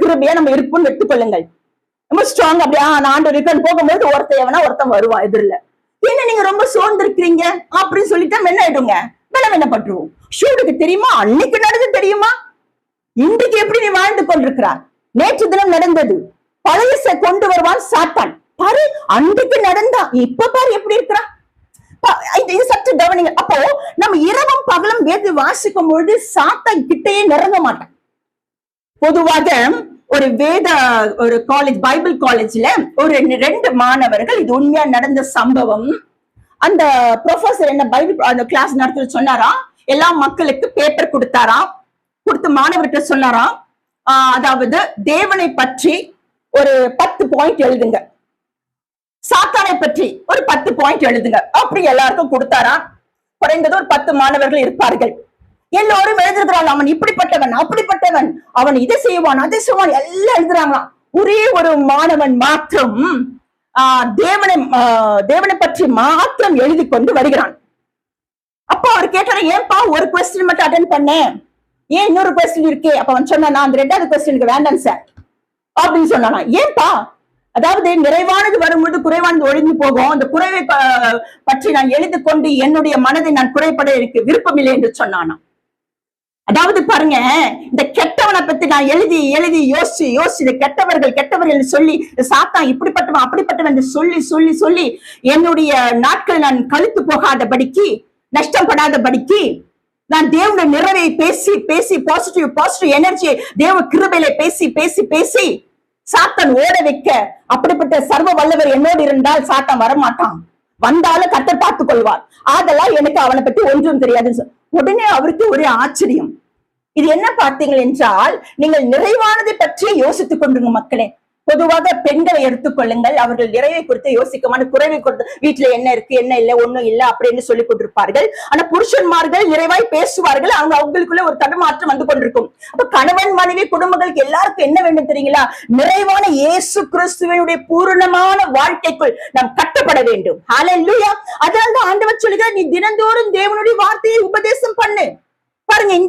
கிருபையா நம்ம இருப்போம்னு எடுத்துக்கொள்ளுங்கள். ரொம்ப ஸ்ட்ராங் அப்படியே ஆண்டவர் இருக்கான்னு போகும்போது ஒருத்தன் வருவான் எதிரில. என்ன நீங்க ரொம்ப சோர்ந்திருக்கிறீங்க அப்படின்னு சொல்லிட்டா என்ன ஆயிடுங்க, பலவீனப்பட்டுருவோம். ஷூடுக்கு தெரியுமா அன்னைக்கு நடந்து தெரியுமா, இன்றைக்கு எப்படி நீ வாழ்ந்து கொண்டிருக்கிறார், நேற்று தினம் நடந்தது, பழையச கொண்டு வருவான் சாத்தான். பாரு அன்றைக்கு நடந்தா, இப்ப பாரு எப்படி இருக்கிறான். இது சற்று கவனிங்க. அப்போ நம்ம இரவும் பகலும் வேதி வாசிக்கும் பொழுது சாத்தான் கிட்டையே நெருங்க மாட்டான். பொதுவாக ஒரு காலேஜ், பைபிள் காலேஜ்ல ஒரு 2 மாணவர்கள், இது உண்மையா நடந்த சம்பவம். அந்த ப்ரொஃபசர் என்ன பைபிள் அந்த கிளாஸ் நடத்த சொன்னாராம், எல்லா மக்களுக்கு பேப்பர் கொடுத்தாராம். கொடுத்து மாணவர்கிட்ட சொன்னாராம், அதாவது தேவனை பற்றி ஒரு 10 பாயிண்ட் எழுதுங்க, சாத்தானை பற்றி ஒரு 10 பாயிண்ட் எழுதுங்க. அப்படி எல்லாருக்கும் கொடுத்தாராம். குறைந்தது ஒரு 10 மாணவர்கள் இருப்பார்கள். எல்லோரும் எழுதுறாங்க, அவன் இப்படிப்பட்டவன் அப்படிப்பட்டவன், அவன் இதை செய்வான் அதை செய்வான் எல்லாம் எழுதுறாங்களாம். ஒரே ஒரு மாணவன் மாத்திரம் தேவனை பற்றி மாத்திரம் எழுதி கொண்டு வருகிறான். அப்ப அவர் கேட்டாரு, ஏன்பா ஒரு கொஸ்டின் மட்டும் அட்டென்ட் பண்ணேன், ஏன் இன்னொரு கொஸ்டின் இருக்கே? அப்ப அவன் சொன்னான், அந்த 2வது கொஸ்டினுக்கு வேண்டாம் சார் அப்படின்னு சொன்னானா. ஏன்பா? அதாவது நிறைவானது வரும்போது குறைவானது ஒழிந்து போகும், அந்த குறைவை பற்றி நான் எழுதி கொண்டு என்னுடைய மனதை நான் குறைபட எனக்கு விருப்பம் இல்லை என்று சொன்னானா. அதாவது பாருங்க, இந்த கெட்டவனை பத்தி நான் எழுதி எழுதி யோசிச்சு கெட்டவர்கள் சொல்லி சாத்தான் இப்படிப்பட்டவன் அப்படிப்பட்டவன் என்று சொல்லி சொல்லி சொல்லி என்னுடைய நாட்கள் நான் கழித்து போகாதபடிக்கு, நஷ்டப்படாதபடிக்கு, நான் தேவனுடைய நிறைவை பேசி பேசி பாசிட்டிவ் எனர்ஜியை தேவ கிருபையில பேசி பேசி பேசி சாத்தான் ஓட வைக்க, அப்படிப்பட்ட சர்வ வல்லவர் என்னோடு இருந்தால் சாத்தான் வரமாட்டான், வந்தாலும் கர்த்தர் பார்த்துக் கொள்வார், அதெல்லாம் எனக்கு அவனை பத்தி ஒன்றும் தெரியாது. உடனே அவருக்கு ஒரு ஆச்சரியம். இது என்ன பார்த்தீங்கள் என்றால், நீங்கள் நிறைவானதை பற்றி யோசித்துக் கொண்டிருங்க மக்களே. பொதுவாக பெண்களை எடுத்துக்கொள்ளுங்கள், அவர்கள் நிறைவை குறித்து யோசிக்க மாட்டேன், குறைவை குறித்து வீட்டுல என்ன இருக்கு என்ன இல்லை ஒண்ணும் இல்லை அப்படின்னு சொல்லி கொண்டிருப்பார்கள். ஆனா புருஷன்மார்கள் நிறைவாய் பேசுவார்கள், அவங்களுக்குள்ள ஒரு தடுமாற்றம் வந்து கொண்டிருக்கும். அப்ப கணவன் மனைவி குடும்பங்களுக்கு எல்லாருக்கும் என்ன வேண்டும் தெரியுங்களா? நிறைவான இயேசு கிறிஸ்துவினுடைய பூரணமான வாழ்க்கைக்குள் நாம் கட்டப்பட வேண்டும். ஹல்லேலூயா. அதனால ஆண்டவர் சொல்லுகிறார், நீ தினந்தோறும் தேவனுடைய வார்த்தையை உபதேசம் பண்ணு. பாருங்க, இந்த